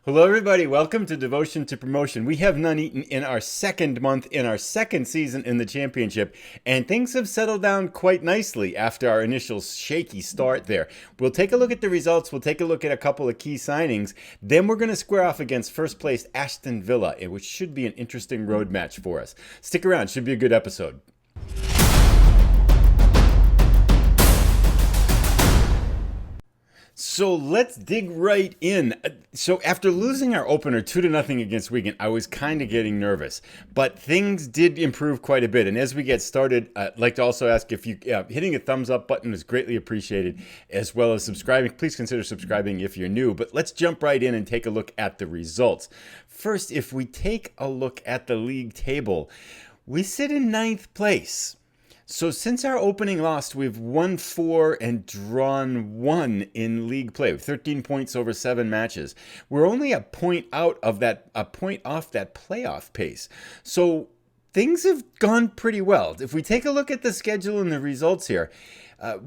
Hello, everybody. Welcome to Devotion to Promotion. We have Nuneaton in our second month, in our second season in the championship, and things have settled down quite nicely after our initial shaky start there. We'll take a look at the results. We'll take a look at a couple of key signings. Then we're going to square off against first place Aston Villa, which should be an interesting road match for us. Stick around. Should be a good episode. So let's dig right in. So after losing our opener 2-0 against Wigan, I was kind of getting nervous, but things did improve quite a bit. And as we get started, I'd like to also ask if you hitting a thumbs up button is greatly appreciated, as well as subscribing. Please consider subscribing if you're new. But let's jump right in and take a look at the results. First, if we take a look at the league table, we sit in 9th place. So since our opening loss, we've won 4 and drawn 1 in league play, 13 points over 7 matches. We're only a point off that playoff pace. So things have gone pretty well. If we take a look at the schedule and the results here,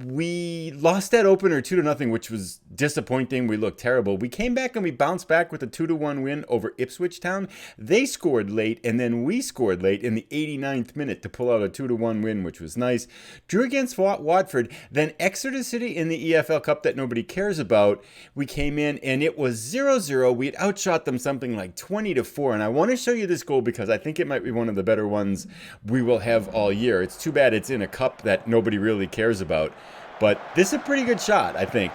we lost that opener 2-0, which was disappointing. We looked terrible. We came back and we bounced back with a 2-1 win over Ipswich Town. They scored late, and then we scored late in the 89th minute to pull out a 2-1 win, which was nice. Drew against Watford, then Exeter City in the EFL Cup that nobody cares about. We came in and it was 0-0. We had outshot them something like 20-4, and I want to show you this goal because I think it might be one of the better ones we will have all year. It's too bad it's in a cup that nobody really cares about. But this is a pretty good shot, I think.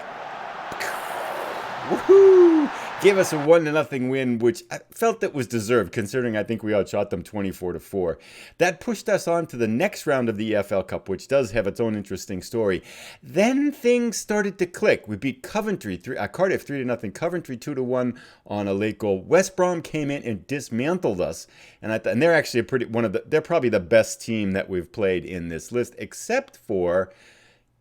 Woohoo! Gave us a 1-0 win, which I felt that was deserved, considering I think we outshot them 24-4. That pushed us on to the next round of the EFL Cup, which does have its own interesting story. Then things started to click. We beat Cardiff 3-0, Coventry 2-1 on a late goal. West Brom came in and dismantled us, and they're actually they're probably the best team that we've played in this list, except for,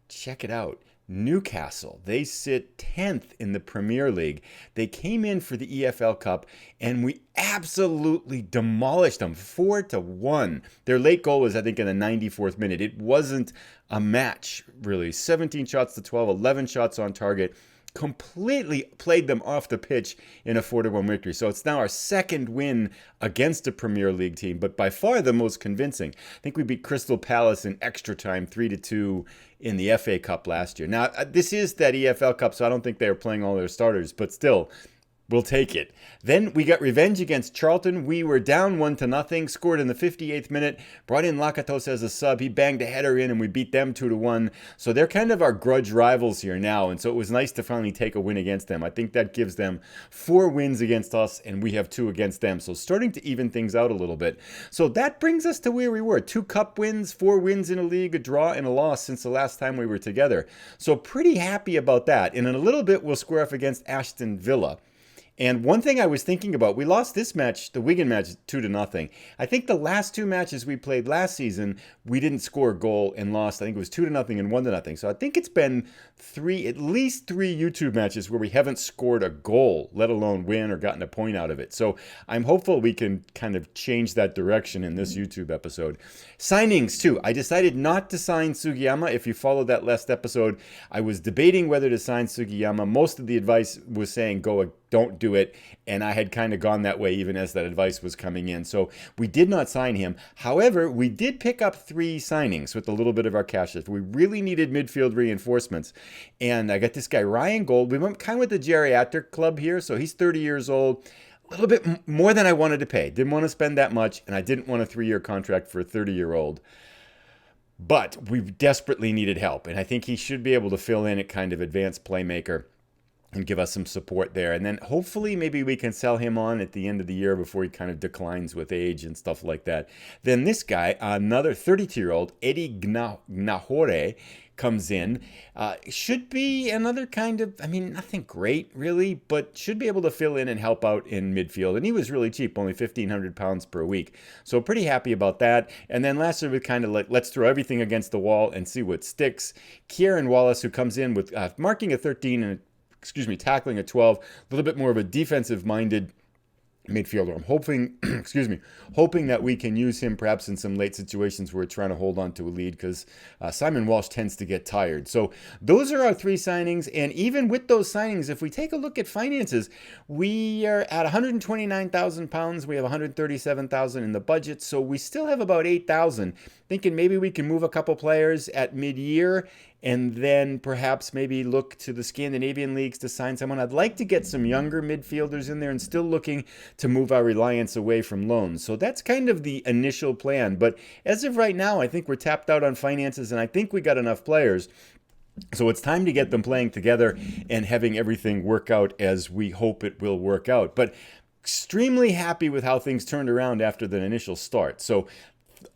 check it out, Newcastle. They sit 10th in the Premier League. They came in for the EFL Cup and we absolutely demolished them 4-1. Their late goal was, I think, in the 94th minute. It wasn't a match, really. 17 shots to 12, 11 shots on target. Completely played them off the pitch in a 4-1 victory. So it's now our second win against a Premier League team, but by far the most convincing. I think we beat Crystal Palace in extra time 3-2 in the FA Cup last year. Now, this is that EFL Cup, so I don't think they were playing all their starters, but still, we'll take it. Then we got revenge against Charlton. We were down 1-0, scored in the 58th minute, brought in Lakatos as a sub. He banged a header in and we beat them 2-1. So they're kind of our grudge rivals here now. And so it was nice to finally take a win against them. I think that gives them 4 wins against us and we have 2 against them. So starting to even things out a little bit. So that brings us to where we were. 2 cup wins, 4 wins in a league, a draw and a loss since the last time we were together. So pretty happy about that. And in a little bit, we'll square off against Aston Villa. And one thing I was thinking about, we lost this match, the Wigan match, 2-0. I think the last 2 matches we played last season, we didn't score a goal and lost. I think it was 2-0 and 1-0. So I think it's been at least 3 YouTube matches where we haven't scored a goal, let alone win or gotten a point out of it. So I'm hopeful we can kind of change that direction in this YouTube episode. Signings too. I decided not to sign Sugiyama. If you followed that last episode, I was debating whether to sign Sugiyama. Most of the advice was saying don't do it, and I had kind of gone that way even as that advice was coming in. So we did not sign him. However, we did pick up 3 signings with a little bit of our cash left. We really needed midfield reinforcements, and I got this guy, Ryan Gold. We went kind of with the geriatric club here, so he's 30 years old. A little bit more than I wanted to pay. Didn't want to spend that much, and I didn't want a 3-year contract for a 30-year-old. But we desperately needed help, and I think he should be able to fill in at kind of advanced playmaker and give us some support there. And then hopefully maybe we can sell him on at the end of the year before he kind of declines with age and stuff like that. Then this guy, another 32-year-old, Eddie Gnahore, comes in. Should be another kind of, nothing great really, but should be able to fill in and help out in midfield. And he was really cheap, only £1,500 per week. So pretty happy about that. And then lastly, we kind of let's throw everything against the wall and see what sticks. Kieran Wallace, who comes in with marking a 13 and tackling a 12, a little bit more of a defensive-minded midfielder. I'm hoping, hoping that we can use him perhaps in some late situations where we're trying to hold on to a lead, because Simon Walsh tends to get tired. So those are our 3 signings. And even with those signings, if we take a look at finances, we are at £129,000. We have 137,000 in the budget. So we still have about 8,000. Thinking maybe we can move a couple players at mid-year and then perhaps maybe look to the Scandinavian leagues to sign someone. I'd like to get some younger midfielders in there and still looking to move our reliance away from loans. So that's kind of the initial plan. But as of right now, I think we're tapped out on finances, and I think we got enough players. So it's time to get them playing together and having everything work out as we hope it will work out. But extremely happy with how things turned around after the initial start. So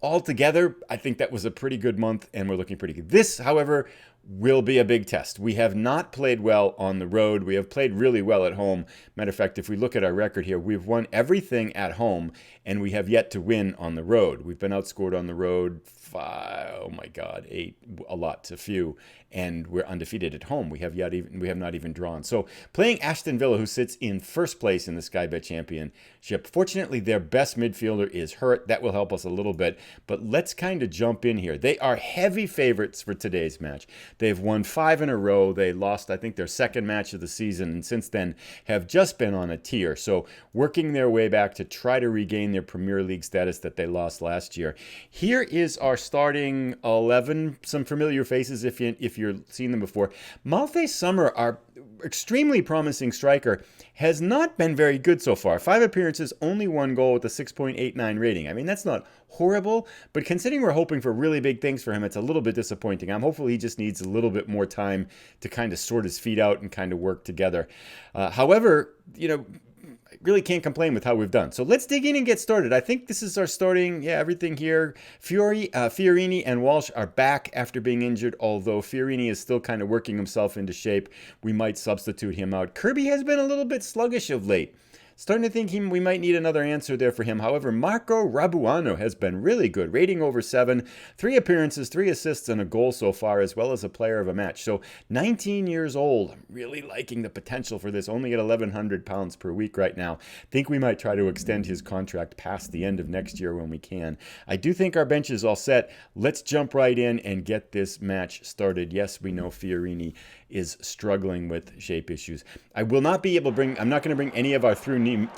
altogether, I think that was a pretty good month, and we're looking pretty good. This, however, will be a big test. We have not played well on the road. We have played really well at home. Matter of fact, if we look at our record here, we've won everything at home, and we have yet to win on the road. We've been outscored on the road 8, a lot to few, and we're undefeated at home. We have not even drawn. So playing Aston Villa, who sits in first place in the Sky Bet Championship. Fortunately, their best midfielder is hurt. That will help us a little bit. But let's kind of jump in here. They are heavy favorites for today's match. They've won 5 in a row. They lost, I think, their second match of the season, and since then have just been on a tear. So working their way back to try to regain their Premier League status that they lost last year. Here is our starting 11. Some familiar faces if you're seen them before. Malte Sommer, our extremely promising striker, has not been very good so far. 5 appearances, only 1 goal with a 6.89 rating. I mean, that's not horrible, but considering we're hoping for really big things for him, it's a little bit disappointing. I'm hopeful he just needs a little bit more time to kind of sort his feet out and kind of work together. However, I really can't complain with how we've done. So let's dig in and get started. I think this is our starting, everything here. Fiorini and Walsh are back after being injured, although Fiorini is still kind of working himself into shape. We might substitute him out. Kirby has been a little bit sluggish of late. Starting to think we might need another answer there for him. However, Marco Rabuano has been really good, rating over 7, 3 appearances, 3 assists, and a goal so far, as well as a player of a match. So 19 years old. I'm really liking the potential for this. Only at £1,100 per week right now. Think we might try to extend his contract past the end of next year when we can. I do think our bench is all set. Let's jump right in and get this match started. Yes, we know Fiorini is struggling with shape issues. I'm not going to bring any of our 3 new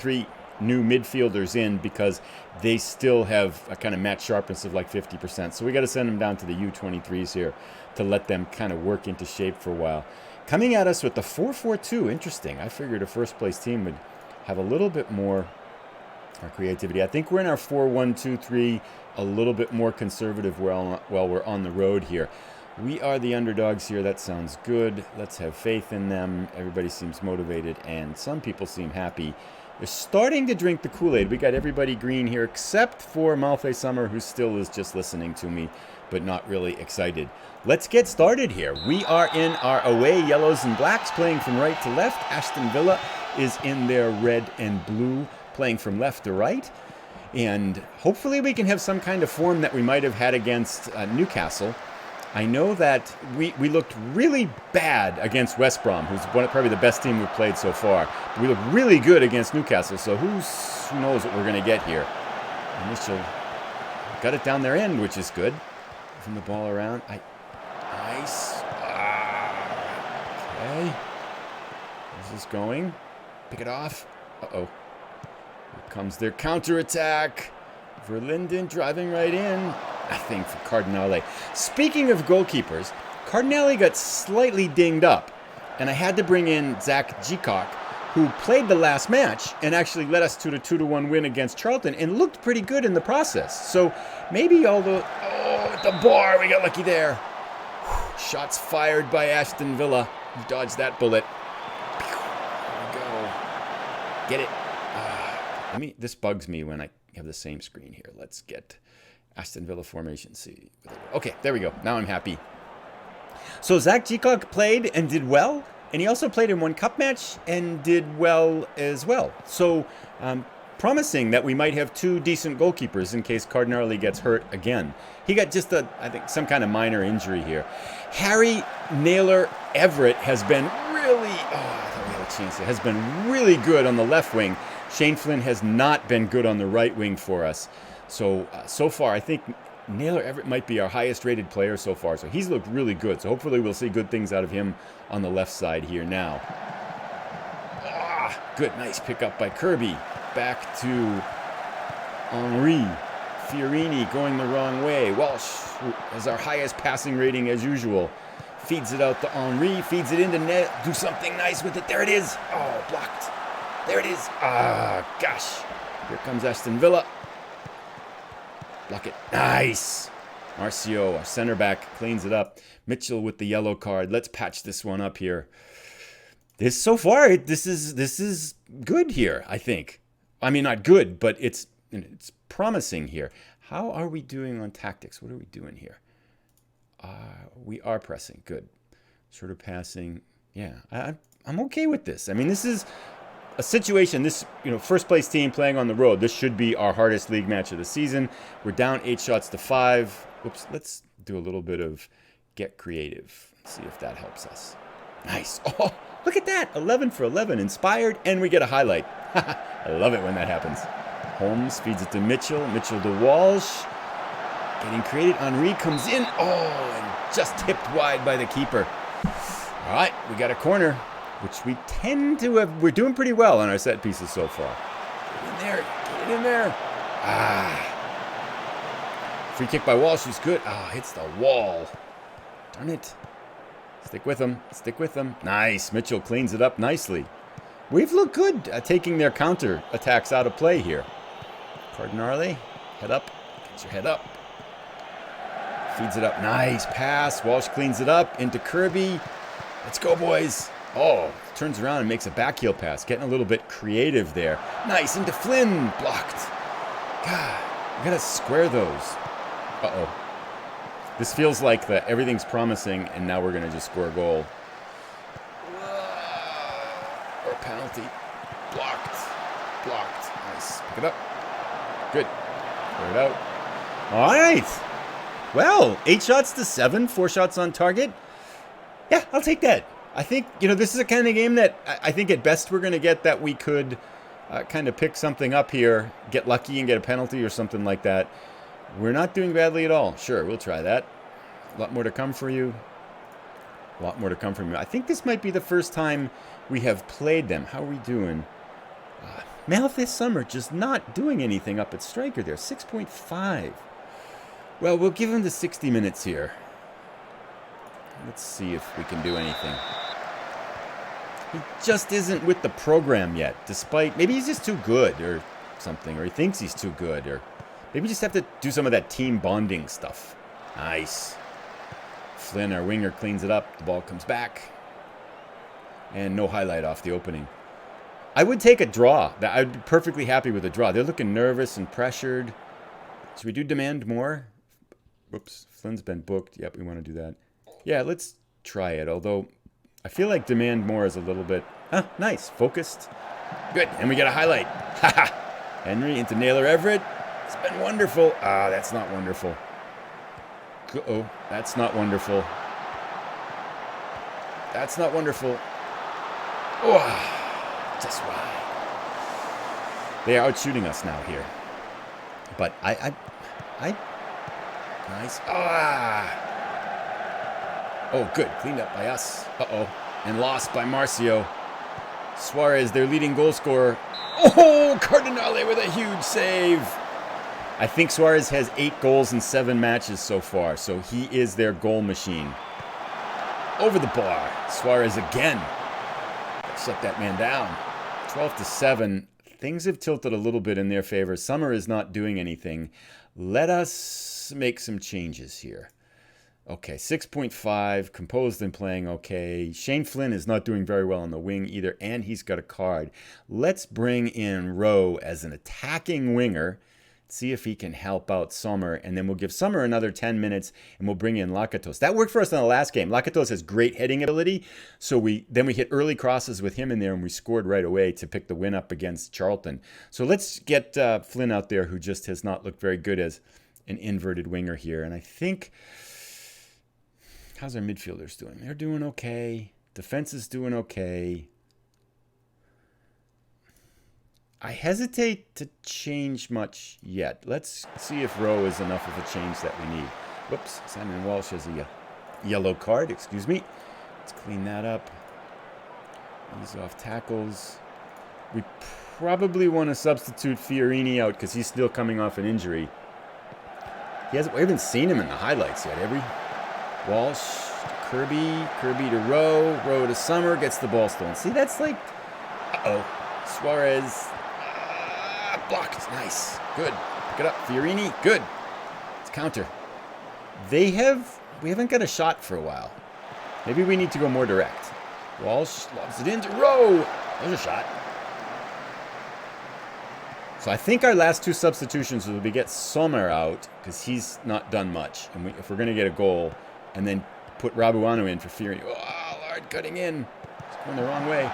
midfielders in because they still have a kind of match sharpness of like 50%. So we got to send them down to the U23s here to let them kind of work into shape for a while. Coming at us with the 4-4-2, interesting. I figured a first place team would have a little bit more creativity. I think we're in our 4-1-2-3, a little bit more conservative while we're on the road here. We are the underdogs here. That sounds good. Let's have faith in them. Everybody seems motivated, and some people seem happy. They're starting to drink the Kool-Aid. We got everybody green here, except for Malte Sommer, who still is just listening to me, but not really excited. Let's get started here. We are in our away yellows and blacks, playing from right to left. Aston Villa is in their red and blue, playing from left to right. And hopefully we can have some kind of form that we might have had against Newcastle. I know that we looked really bad against West Brom, who's probably the best team we've played so far. But we looked really good against Newcastle, so who knows what we're going to get here. Initial, got it down their end, which is good. From the ball around. Nice. Okay. Where's this going? Pick it off. Uh-oh. Here comes their counterattack. Verlinden driving right in. Nothing for Cardinale. Speaking of goalkeepers, Cardinale got slightly dinged up, and I had to bring in Zach Gikock, who played the last match and actually led us to the 2-1 win against Charlton and looked pretty good in the process. So maybe at the bar, we got lucky there. Shots fired by Aston Villa. He dodged that bullet. There we go. Get it. This bugs me when I have the same screen here. Let's get Aston Villa formation. See. Okay, there we go. Now I'm happy. So Zach Gikock played and did well, and he also played in one cup match and did well as well. So promising that we might have 2 decent goalkeepers in case Cardinale gets hurt again. He got just I think some kind of minor injury here. Harry Naylor Everett has been really good on the left wing. Shane Flynn has not been good on the right wing for us. So far, I think Naylor Everett might be our highest rated player so far. So he's looked really good. So hopefully we'll see good things out of him on the left side here now. Good, nice pickup by Kirby. Back to Henri. Fiorini going the wrong way. Walsh has our highest passing rating as usual. Feeds it out to Henri. Feeds it into net. Do something nice with it. There it is. Oh, blocked. There it is. Gosh. Here comes Aston Villa. Block it. Nice. Marcio, our center back, cleans it up. Mitchell with the yellow card. Let's patch this one up here. So far, this is good here, I think. I mean, not good, but it's promising here. How are we doing on tactics? What are we doing here? We are pressing. Good. Sort of passing. Yeah, I'm okay with this. I mean, this is a situation, first place team playing on the road. This should be our hardest league match of the season. We're down 8-5. Whoops, let's do a little bit of get creative. See if that helps us. Nice. Oh, look at that. 11 for 11. Inspired, and we get a highlight. I love it when that happens. Holmes feeds it to Mitchell. Mitchell to Walsh. Getting created. Henri comes in. Oh, and just tipped wide by the keeper. All right, we got a corner, which we tend to have. We're doing pretty well on our set pieces so far. Get in there. Get it in there. Free kick by Walsh is good. Hits the wall. Darn it. Stick with him. Stick with him. Nice. Mitchell cleans it up nicely. We've looked good at taking their counter attacks out of play here. Cardinale, head up. Get your head up. Feeds it up. Nice pass. Walsh cleans it up into Kirby. Let's go, boys. Oh, turns around and makes a backheel pass. Getting a little bit creative there. Nice into Flynn. Blocked. God, we gotta square those. Uh-oh. This feels like everything's promising, and now we're gonna just score a goal. Or a penalty. Blocked. Blocked. Nice. Pick it up. Good. Clear it out. All right. Well, 8-7, 4 shots on target. Yeah, I'll take that. I think, this is a kind of game that I think at best we're going to get that we could kind of pick something up here, get lucky and get a penalty or something like that. We're not doing badly at all. Sure, we'll try that. A lot more to come for you. A lot more to come from you. I think this might be the first time we have played them. How are we doing? Mal this summer just not doing anything up at striker there. 6.5. Well, we'll give him the 60 minutes here. Let's see if we can do anything. He just isn't with the program yet, despite... Maybe he's just too good or something, or he thinks he's too good, or maybe we just have to do some of that team bonding stuff. Nice. Flynn, our winger, cleans it up. The ball comes back. And no highlight off the opening. I would take a draw. I'd be perfectly happy with a draw. They're looking nervous and pressured. Should we do demand more? Whoops, Flynn's been booked. Yep, we want to do that. Yeah, let's try it, although I feel like demand more is a little bit... nice. Focused. Good, and we get a highlight. Haha. Henry into Naylor Everett. It's been wonderful. That's not wonderful. Uh-oh, that's not wonderful. That's not wonderful. Oh, just wide. They are out shooting us now here. But I nice. Oh, good. Cleaned up by us. Uh-oh. And lost by Marcio. Suarez, their leading goal scorer. Oh, Cardinale with a huge save. I think Suarez has 8 goals in 7 matches so far, so he is their goal machine. Over the bar. Suarez again. Shut that man down. 12-7. Things have tilted a little bit in their favor. Summer is not doing anything. Let us make some changes here. Okay, 6.5, composed and playing okay. Shane Flynn is not doing very well on the wing either, and he's got a card. Let's bring in Rowe as an attacking winger, see if he can help out Sommer, and then we'll give Sommer another 10 minutes, and we'll bring in Lakatos. That worked for us in the last game. Lakatos has great heading ability, so we hit early crosses with him in there, and we scored right away to pick the win up against Charlton. So let's get Flynn out there, who just has not looked very good as an inverted winger here, and I think... How's our midfielders doing? They're doing okay. Defense is doing okay. I hesitate to change much yet. Let's see if Rowe is enough of a change that we need. Whoops, Simon Walsh has a yellow card, excuse me. Let's clean that up. Ease off tackles. We probably want to substitute Fiorini out because he's still coming off an injury. We haven't seen him in the highlights yet, have we? Walsh, Kirby to Rowe, Rowe to Summer, gets the ball stolen. See, that's like, Suarez, blocked, nice, good. Pick it up, Fiorini, good. It's counter. We haven't got a shot for a while. Maybe we need to go more direct. Walsh lobs it into Rowe. There's a shot. So I think our last two substitutions will be get Sommer out because he's not done much. And if we're going to get a goal, and then put Rabuano in for Fiorini. Oh, Lard cutting in. It's going the wrong way.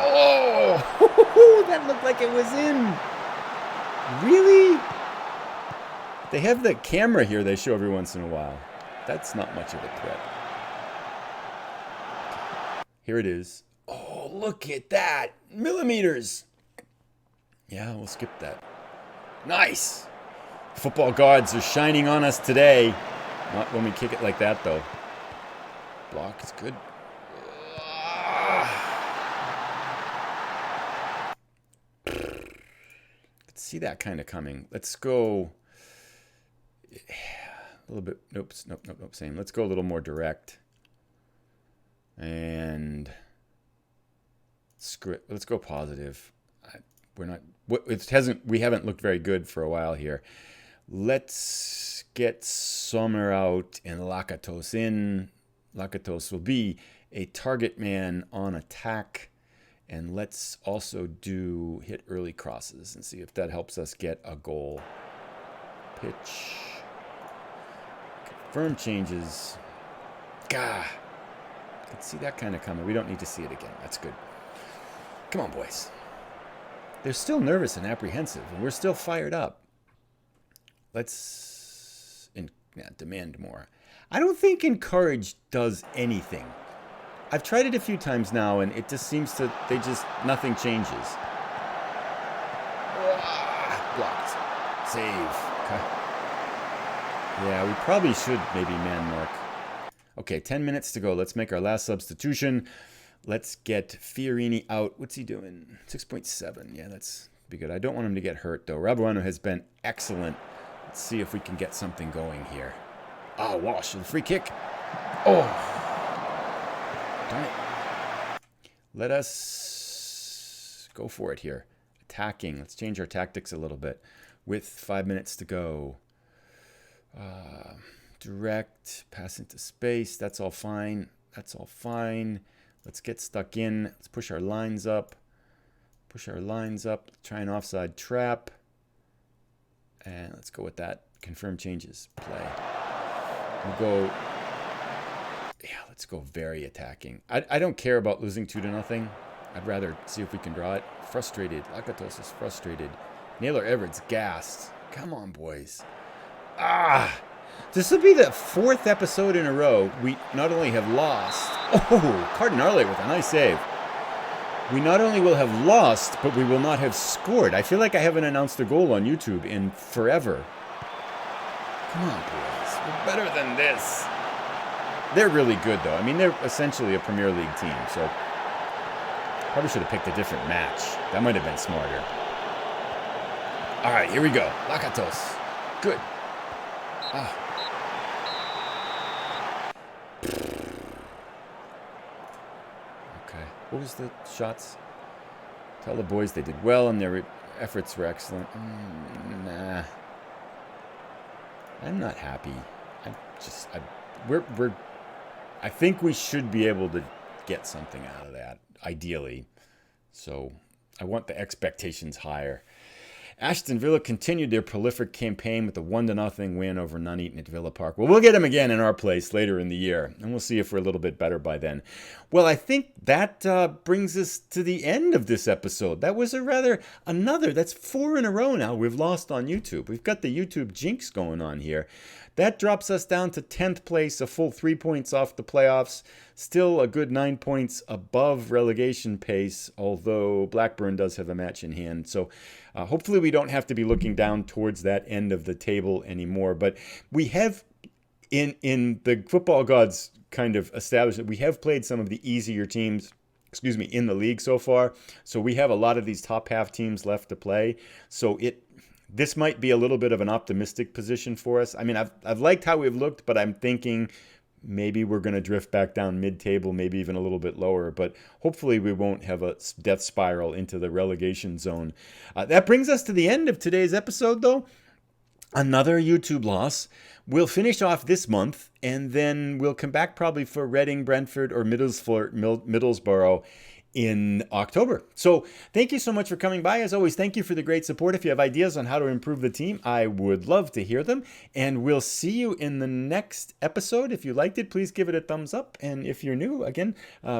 Oh, that looked like it was in. Really? They have the camera here they show every once in a while. That's not much of a threat. Here it is. Oh, look at that. Millimeters. Yeah, we'll skip that. Nice. Football gods are shining on us today. Not when we kick it like that, though. Block is good. Let's see that kind of coming. Let's go a little bit. Nope. Same. Let's go a little more direct. And let's go positive. We haven't looked very good for a while here. Let's get Sommer out and Lakatos in. Lakatos will be a target man on attack. And let's also hit early crosses and see if that helps us get a goal. Pitch. Confirm changes. Gah. Can see that kind of coming. We don't need to see it again. That's good. Come on, boys. They're still nervous and apprehensive, and we're still fired up. Let's demand more. I don't think encourage does anything. I've tried it a few times now, and it just seems nothing changes. Blocked. Save. Okay. Yeah, we probably should maybe man mark. Okay, 10 minutes to go. Let's make our last substitution. Let's get Fiorini out. What's he doing? 6.7. Yeah, that's be good. I don't want him to get hurt, though. Rabuano has been excellent. Let's see if we can get something going here. Ah, Walsh with a free kick. Oh. Darn it. Let us go for it here. Attacking. Let's change our tactics a little bit. With 5 minutes to go. Direct. Pass into space. That's all fine. Let's get stuck in. Let's push our lines up. Try an offside trap. And let's go with that. Confirm changes. Play. Let's go very attacking. I don't care about losing 2-0. I'd rather see if we can draw it. Frustrated. Lakatos is frustrated. Naylor Everett's gassed. Come on, boys. This will be the 4th episode in a row we not only have lost. Oh, Cardinale with a nice save. We not only will have lost, but we will not have scored. I feel like I haven't announced a goal on YouTube in forever. Come on, boys. We're better than this. They're really good, though. I mean, they're essentially a Premier League team, so probably should have picked a different match. That might have been smarter. All right, here we go. Lakatos. Good. Okay. What was the shots? Tell the boys they did well and their efforts were excellent. Nah. I'm not happy. I think we should be able to get something out of that, ideally. So I want the expectations higher. Aston Villa continued their prolific campaign with a 1-0 win over Nuneaton at Villa Park. Well, we'll get them again in our place later in the year, and we'll see if we're a little bit better by then. Well, I think that brings us to the end of this episode. That was that's 4 in a row now we've lost on YouTube. We've got the YouTube jinx going on here. That drops us down to 10th place, a full 3 points off the playoffs. still a good 9 points above relegation pace, although Blackburn does have a match in hand. So hopefully we don't have to be looking down towards that end of the table anymore. But we have, in the football gods kind of established that we have played some of the easier teams in the league so far. So we have a lot of these top half teams left to play. So this might be a little bit of an optimistic position for us. I mean, I've liked how we've looked, but I'm thinking maybe we're going to drift back down mid-table, maybe even a little bit lower. But hopefully we won't have a death spiral into the relegation zone. That brings us to the end of today's episode, though. Another YouTube loss. We'll finish off this month, and then we'll come back probably for Reading, Brentford, or Middlesbrough in October. So thank you so much for coming by. As always, thank you for the great support. If you have ideas on how to improve the team, I would love to hear them. And we'll see you in the next episode. If you liked it, please give it a thumbs up. And if you're new, again,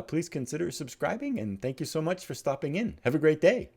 please consider subscribing. And thank you so much for stopping in. Have a great day.